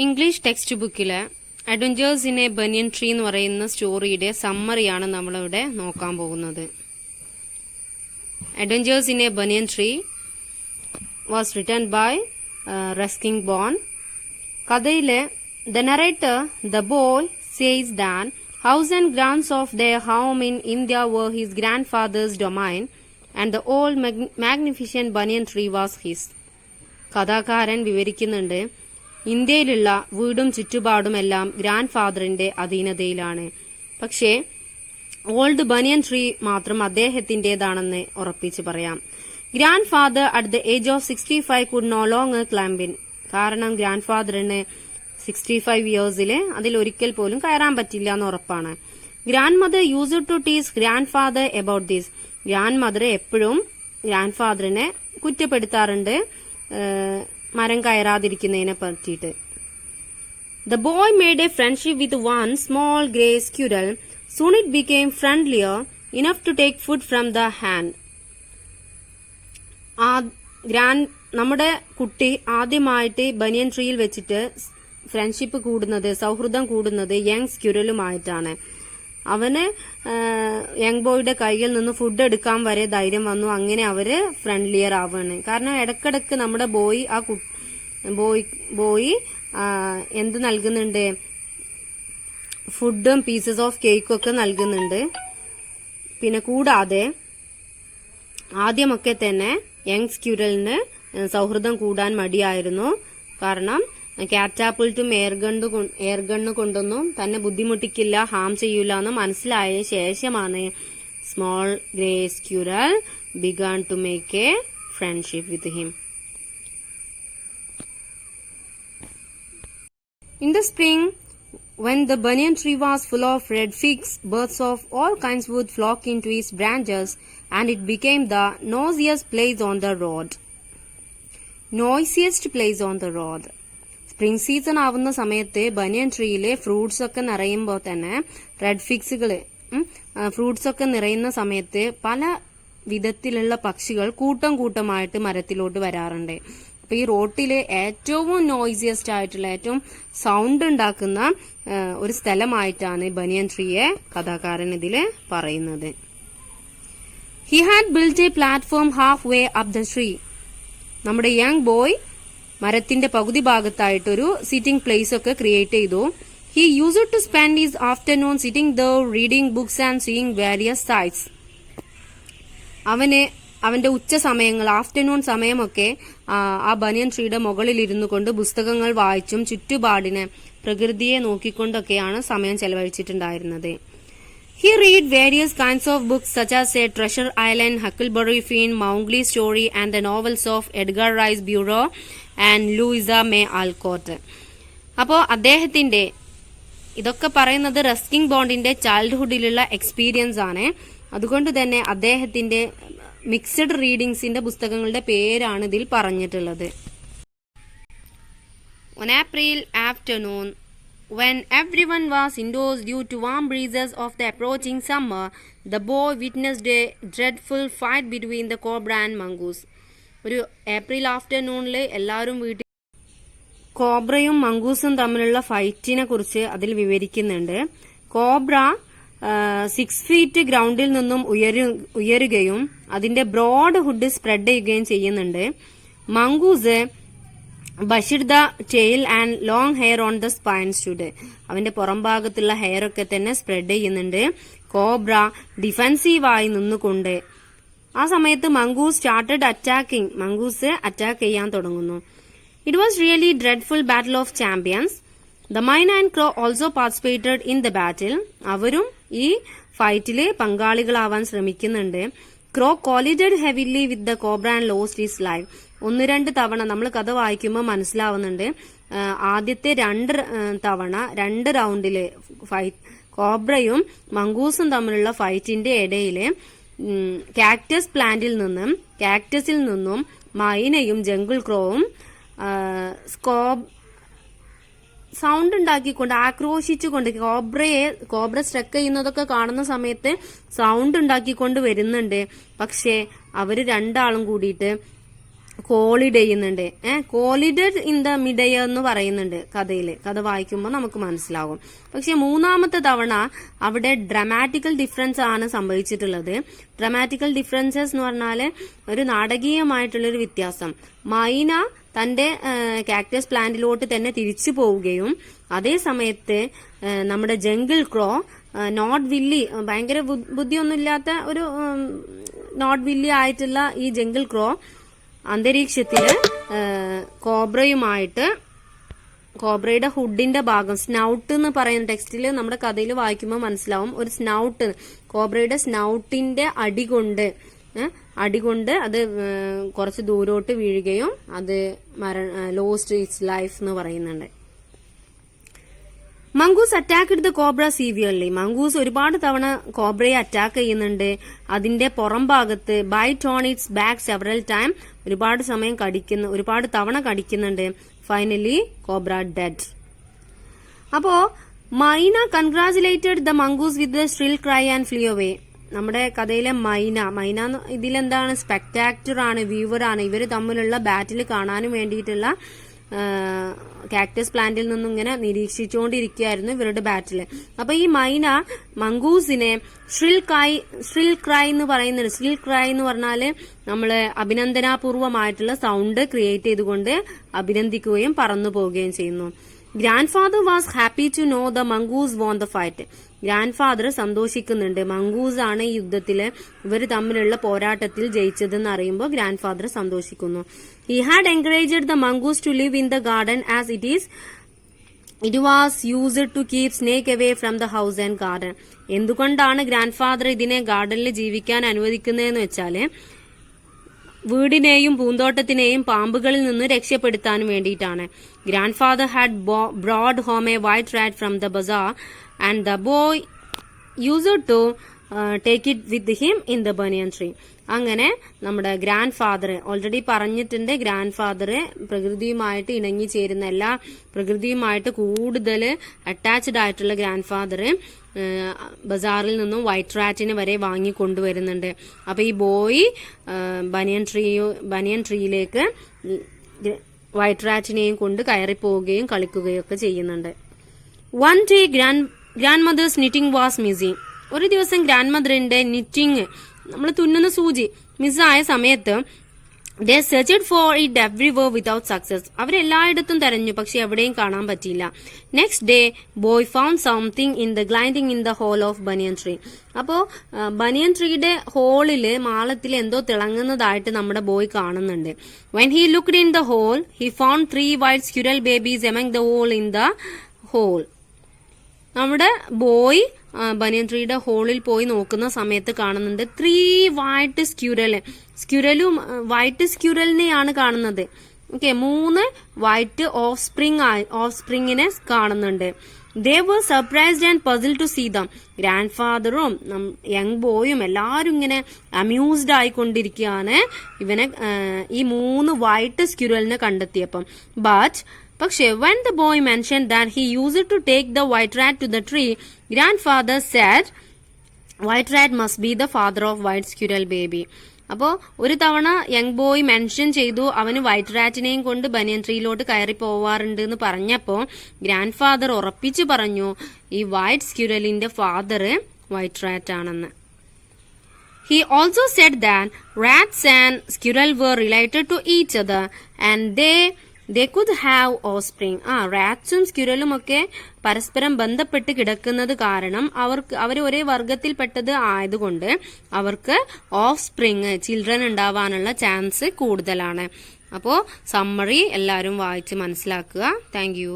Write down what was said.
English text ബുക്കിലെ adventures in a banyan tree എന്ന് പറയുന്ന സ്റ്റോറിയുടെ സമ്മറിയാണ് നമ്മളിവിടെ നോക്കാൻ പോകുന്നത്. Adventures in a banyan tree was written by Ruskin Bond. കഥയിലെ the narrator the boy says than house and grounds of their home in India were his grandfather's domain and the old magnificent banyan tree was his. കഥാകാരൻ വിവരിക്കുന്നുണ്ട്, ഇന്ത്യയിലുള്ള വീടും ചുറ്റുപാടുമെല്ലാം grand ഫാദറിന്റെ അധീനതയിലാണ്. പക്ഷേ old ബനിയൻ tree മാത്രം അദ്ദേഹത്തിന്റേതാണെന്ന് ഉറപ്പിച്ചു പറയാം. Grandfather at the age of 65 could no longer climbing. കാരണം ഗ്രാൻഡ് ഫാദറിന് 65 ഇയേഴ്സില് അതിൽ ഒരിക്കൽ പോലും കയറാൻ പറ്റില്ല എന്ന് ഉറപ്പാണ്. Grandmother use to tease grandfather about this. Grandmother എപ്പോഴും ഗ്രാൻഡ് ഫാദറിനെ കുറ്റപ്പെടുത്താറുണ്ട് മരം കയറാതിരിക്കുന്നതിനെ പറ്റിയിട്ട്. The boy made a friendship with one small grey squirrel. Soon it became friendlier enough to take food from the hand. നമ്മുടെ കുട്ടി ആദ്യമായിട്ട് ബനിയൻ ട്രീയിൽ വെച്ചിട്ട് ഫ്രണ്ട്ഷിപ്പ് കൂടുന്നത്, സൗഹൃദം കൂടുന്നത് യങ് സ്ക്യൂരലുമായിട്ടാണ്. അവന് യങ് ബോയുടെ കയ്യിൽ നിന്ന് ഫുഡ് എടുക്കാൻ വരെ ധൈര്യം വന്നു. അങ്ങനെ അവര് ഫ്രണ്ട്ലിയർ ആവാണ്. കാരണം ഇടക്കിടക്ക് നമ്മുടെ ബോയ് എന്ത് നൽകുന്നുണ്ട്, ഫുഡും പീസസ് ഓഫ് കേക്കും ഒക്കെ നൽകുന്നുണ്ട്. പിന്നെ കൂടാതെ ആദ്യമൊക്കെ തന്നെ യങ് സ്ക്യൂരലിന് സൗഹൃദം കൂടാൻ മടിയായിരുന്നു. കാരണം കാറ്റാപ്പിൾട്ടും എയർഗണ്ണ് കൊണ്ടൊന്നും തന്നെ ബുദ്ധിമുട്ടിക്കില്ല, ഹാം ചെയ്യൂല എന്ന് മനസ്സിലായ ശേഷമാണ് small grey squirrel began to make a friendship with him. In the spring, when the banyan tree was full of red figs, birds of all kinds would flock into its branches, and it became the noisiest place on the road. Spring season ആവുന്ന സമയത്ത് ബനിയൻ ട്രീയിലെ fruits ഒക്കെ നിറയുമ്പോൾ തന്നെ fruits ഒക്കെ നിറയുന്ന സമയത്ത് പല വിധത്തിലുള്ള പക്ഷികൾ കൂട്ടമായിട്ട് മരത്തിലോട്ട് വരാറുണ്ട്. അപ്പൊ ഈ റോട്ടിലെ ഏറ്റവും നോയ്സിയസ്റ്റ് ആയിട്ടുള്ള, ഏറ്റവും സൗണ്ട് ഉണ്ടാക്കുന്ന ഒരു സ്ഥലമായിട്ടാണ് ബനിയൻ ട്രീയെ കഥാകാരൻ ഇതില് പറയുന്നത്. He had built a platform half way up the tree. നമ്മുടെ യങ് ബോയ് മരത്തിന്റെ പകുതി ഭാഗത്തായിട്ടൊരു സിറ്റിംഗ് പ്ലേസ് ഒക്കെ ക്രിയേറ്റ് ചെയ്തു. He used to spend his afternoon sitting there reading books and seeing various sights. അവന്റെ ഉച്ച സമയങ്ങൾ, ആഫ്റ്റർനൂൺ സമയമൊക്കെ ആ ബനിയൻ ട്രീയുടെ മുകളിൽ ഇരുന്നു കൊണ്ട് പുസ്തകങ്ങൾ വായിച്ചും ചുറ്റുപാടിനെ, പ്രകൃതിയെ നോക്കിക്കൊണ്ടൊക്കെയാണ് സമയം ചെലവഴിച്ചിട്ടുണ്ടായിരുന്നത്. He read various kinds of books such as A Treasure Island, Huckleberry Finn, Mowgli Story and the novels of Edgar Rice Burroughs and Louisa May Alcott. അപ്പോ അദ്ദേഹത്തിന്റെ ഇതൊക്കെ പറയുന്നത് റസ്കിൻ ബോണ്ടിന്റെ ചൈൽഡ്ഹുഡിലുള്ള എക്സ്പീരിയൻസ് ആണ്. അതുകൊണ്ട് തന്നെ അദ്ദേഹത്തിന്റെ മിക്സഡ് റീഡിംഗ്സിന്റെ പുസ്തകങ്ങളുടെ പേരാണ് ഇതിൽ പറഞ്ഞിട്ടുള്ളത്. On April afternoon, when everyone was indoors due to warm breezes of the approaching summer, the boy witnessed a dreadful fight between the cobra and mongoose. ഒരു ഏപ്രിൽ ആഫ്റ്റർനൂണിൽ എല്ലാവരും വീട്ടിൽ കോബ്രയും മംഗൂസും തമ്മിലുള്ള ഫൈറ്റിനെ കുറിച്ച് അതിൽ വിവരിക്കുന്നുണ്ട്. കോബ്ര 6 ഫീറ്റ് ഗ്രൗണ്ടിൽ നിന്നും ഉയരുകയും അതിന്റെ ബ്രോഡ് ഹുഡ് സ്പ്രെഡ് ചെയ്യുകയും ചെയ്യുന്നുണ്ട്. Mongoose bushed the tail and long hair on the spine stood. അവന്റെ പുറം ഭാഗത്തുള്ള ഹെയർ ഒക്കെ തന്നെ സ്പ്രെഡ് ചെയ്യുന്നുണ്ട്. കോബ്ര ഡിഫൻസീവായി നിന്നുകൊണ്ട്. ആ സമയത്ത് mongoose started attacking. Mongoose attack ചെയ്യാൻ തുടങ്ങുന്നു. It was really dreadful battle of champions. The myna and crow also participated in the battle. അവരും ഈ ഫൈറ്റില് പങ്കാളികളാവാൻ ശ്രമിക്കുന്നുണ്ട്. Crow collided heavily with the cobra and lost his life. 1-2 തവണ നമ്മൾ കഥ വായിക്കുമ്പോൾ മനസ്സിലാവുന്നുണ്ട്. ആദ്യത്തെ 2 റൗണ്ടില് കോബ്രയും മംഗൂസും തമ്മിലുള്ള ഫൈറ്റിന്റെ ഇടയില് കാക്ടസിൽ നിന്നും മൈനയും ജംഗിൾ ക്രോവും സൗണ്ട് ഉണ്ടാക്കിക്കൊണ്ട്, ആക്രോശിച്ചുകൊണ്ട്, കോബ്ര സ്ട്രക്ക് ചെയ്യുന്നതൊക്കെ കാണുന്ന സമയത്ത് സൗണ്ട് ഉണ്ടാക്കിക്കൊണ്ട് വരുന്നുണ്ട്. പക്ഷെ അവര് രണ്ടാളും കൂടിയിട്ട് കോളിഡ് ചെയ്യുന്നുണ്ട്. കോളിഡഡ് ഇൻ ദ മിഡ് എയർ എന്ന് പറയുന്നുണ്ട് കഥയിൽ. കഥ വായിക്കുമ്പോൾ നമുക്ക് മനസ്സിലാകും. പക്ഷെ മൂന്നാമത്തെ തവണ അവിടെ ഡ്രാമാറ്റിക്കൽ ഡിഫറൻസ് ആണ് സംഭവിച്ചിട്ടുള്ളത്. ഡ്രാമാറ്റിക്കൽ ഡിഫറൻസസ് എന്ന് പറഞ്ഞാല് ഒരു നാടകീയമായിട്ടുള്ളൊരു വ്യത്യാസം. മൈന തന്റെ കാക്ടസ് പ്ലാന്റിലോട്ട് തന്നെ തിരിച്ചു പോവുകയും അതേ സമയത്ത് നമ്മുടെ ജംഗിൾ ക്രോ നോട്ട് വില്ലി, ഭയങ്കര ബുദ്ധിയൊന്നുമില്ലാത്ത ഒരു നോട്ട് വില്ലി ആയിട്ടുള്ള ഈ ജംഗിൾ ക്രോ അന്തരീക്ഷത്തില് കോബ്രയുടെ ഹുഡിന്റെ ഭാഗം, സ്നൗട്ട് എന്ന് പറയുന്ന ടെക്സ്റ്റില് നമ്മുടെ കഥയിൽ വായിക്കുമ്പോൾ മനസ്സിലാവും. ഒരു സ്നൗട്ട്, കോബ്രയുടെ സ്നൗട്ടിന്റെ അടികൊണ്ട് അത് കുറച്ച് ദൂരോട്ട് വീഴുകയും അത് ലോസ്റ്റ് ഇറ്റ്സ് ലൈഫ് എന്ന് പറയുന്നുണ്ട്. Mongoose attacked the cobra severely. Mongoose ഒരുപാട് തവണ കോബ്രയെ അറ്റാക്ക് ചെയ്യുന്നുണ്ട്. അതിന്റെ പുറം ഭാഗത്ത് bite on its back several time, ഒരുപാട് തവണ കടിക്കുന്നുണ്ട്. Finally cobra dead. അപ്പോ myna congratulated the mongoose with the shrill cry and flee away. നമ്മുടെ കഥയിലെ മൈന ഇതിലെന്താണ്, സ്പെക്ടാക്ടർ ആണ്, വ്യൂവർ ആണ്. ഇവര് തമ്മിലുള്ള ബാറ്റിൽ കാണാനും വേണ്ടിയിട്ടുള്ള കാക്ടസ് പ്ലാന്റിൽ നിന്നും ഇങ്ങനെ നിരീക്ഷിച്ചുകൊണ്ടിരിക്കുകയായിരുന്നു ഇവരുടെ ബാറ്റില്. അപ്പൊ ഈ മൈന മംഗൂസിനെ ഷ്രിൽ ക്രൈ എന്ന് പറയുന്നത്, ഷ്രിൽ ക്രൈ എന്ന് പറഞ്ഞാല് നമ്മള് അഭിനന്ദനാപൂർവമായിട്ടുള്ള സൗണ്ട് ക്രിയേറ്റ് ചെയ്തുകൊണ്ട് അഭിനന്ദിക്കുകയും പറന്നു പോവുകയും ചെയ്യുന്നു. Grandfather was happy to know the mongoose won the fight. Grandfather സന്തോഷിക്കുന്നുണ്ട്, മംഗൂസ് ആണ് ഈ യുദ്ധത്തില് ഇവർ തമ്മിലുള്ള പോരാട്ടത്തിൽ ജയിച്ചതെന്ന് അറിയുമ്പോൾ ഗ്രാൻഡ് ഫാദർ സന്തോഷിക്കുന്നു. He had encouraged the mongoose to live in the garden as it was used to keep snake away from the house and garden. എന്തുകൊണ്ടാണ് ഗ്രാൻഡ് ഫാദർ ഇതിനെ ഗാർഡനിൽ ജീവിക്കാൻ അനുവദിക്കുന്നതെന്ന് വെച്ചാല് വീടിനെയും പൂന്തോട്ടത്തിനെയും പാമ്പുകളിൽ നിന്ന് രക്ഷപ്പെടുത്താനും വേണ്ടിയിട്ടാണ്. Grandfather had brought home a white rat from the bazaar and the boy used to take it with him in the banyan tree. അങ്ങനെ നമ്മുടെ ഗ്രാൻഡ് ഫാദർ ഓൾറെഡി പറഞ്ഞിട്ടുണ്ട്, ഗ്രാൻഡ് ഫാദർ പ്രകൃതിയുമായിട്ട് ഇണങ്ങി ചേരുന്ന, എല്ലാ പ്രകൃതിയുമായിട്ട് കൂടുതൽ അറ്റാച്ച്ഡ് ആയിട്ടുള്ള ഗ്രാൻഡ് ഫാദർ ബസാറിൽ നിന്നും വൈറ്റ് റാറ്റിനെ വരെ വാങ്ങി കൊണ്ടുവരുന്നുണ്ട്. അപ്പൊ ഈ ബോയ് ബനിയൻ ട്രീയിലേക്ക് വൈറ്റ് റാറ്റിനെയും കൊണ്ട് കയറിപ്പോവുകയും കളിക്കുകയും ഒക്കെ ചെയ്യുന്നുണ്ട്. One day grandmother's knitting was missing. ഒരു ദിവസം ഗ്രാൻഡ് മദറിന്റെ നിറ്റിംഗ്, നമ്മൾ തുന്നുന്ന സൂചി, മിസ്സായ സമയത്ത് they searched for it everywhere without success. അവരെല്ലായിടത്തും തെരഞ്ഞു, പക്ഷെ എവിടെയും കാണാൻ പറ്റിയില്ല. Next day boy found something in the grinding in the hole of banyan tree. അപ്പോ ബനിയൻ ട്രീയുടെ ഹോളില്, മാളത്തിൽ എന്തോ തിളങ്ങുന്നതായിട്ട് നമ്മുടെ ബോയ് കാണുന്നുണ്ട്. when he looked in the hole he found 3 white squirrel babies among the hole in the hole. നമ്മുടെ boy ബനിയൻ ട്രീയുടെ ഹോളിൽ പോയി നോക്കുന്ന സമയത്ത് കാണുന്നുണ്ട് 3 വൈറ്റ് സ്ക്യൂരലും വൈറ്റ് സ്ക്യൂരലിനെയാണ് കാണുന്നത്. ഓക്കെ, 3 വൈറ്റ് ഓഫ് സ്പ്രിങ്ങിനെ കാണുന്നുണ്ട്. They were surprised and puzzled to see them. ഗ്രാൻഡ് ഫാദറും യങ് ബോയും എല്ലാരും ഇങ്ങനെ അമ്യൂസ്ഡ് ആയിക്കൊണ്ടിരിക്കുകയാണ് ഈ 3 വൈറ്റ് സ്ക്യൂരലിനെ കണ്ടെത്തിയപ്പം. പക്ഷെ when the boy mentioned that he used to take the white rat to the tree, grandfather said white rat must be the father of white squirrel baby. അപ്പോ ഒരു തവണ യങ് ബോയ് മെൻഷൻ ചെയ്തു അവന് white റാറ്റിനെയും കൊണ്ട് ബനിയൻ ട്രീയിലോട്ട് കയറി പോവാറുണ്ട് എന്ന് പറഞ്ഞപ്പോ ഗ്രാൻഡ് ഫാദർ ഉറപ്പിച്ചു പറഞ്ഞു ഈ വൈറ്റ് സ്ക്യൂരലിന്റെ ഫാദർ വൈറ്റ് റാറ്റ് ആണെന്ന്. He also said that rats and squirrel were related to each other and they could have offspring. റാറ്റ്സും സ്ക്യൂരലും ഒക്കെ പരസ്പരം ബന്ധപ്പെട്ട് കിടക്കുന്നത് കാരണം അവർ ഒരേ വർഗത്തിൽപ്പെട്ടത് ആയതുകൊണ്ട് അവർക്ക് ഓഫ് സ്പ്രിങ്, ചിൽഡ്രൻ ഉണ്ടാവാനുള്ള ചാൻസ് കൂടുതലാണ്. അപ്പോ സമ്മറി എല്ലാവരും വായിച്ച് മനസ്സിലാക്കുക. Thank you.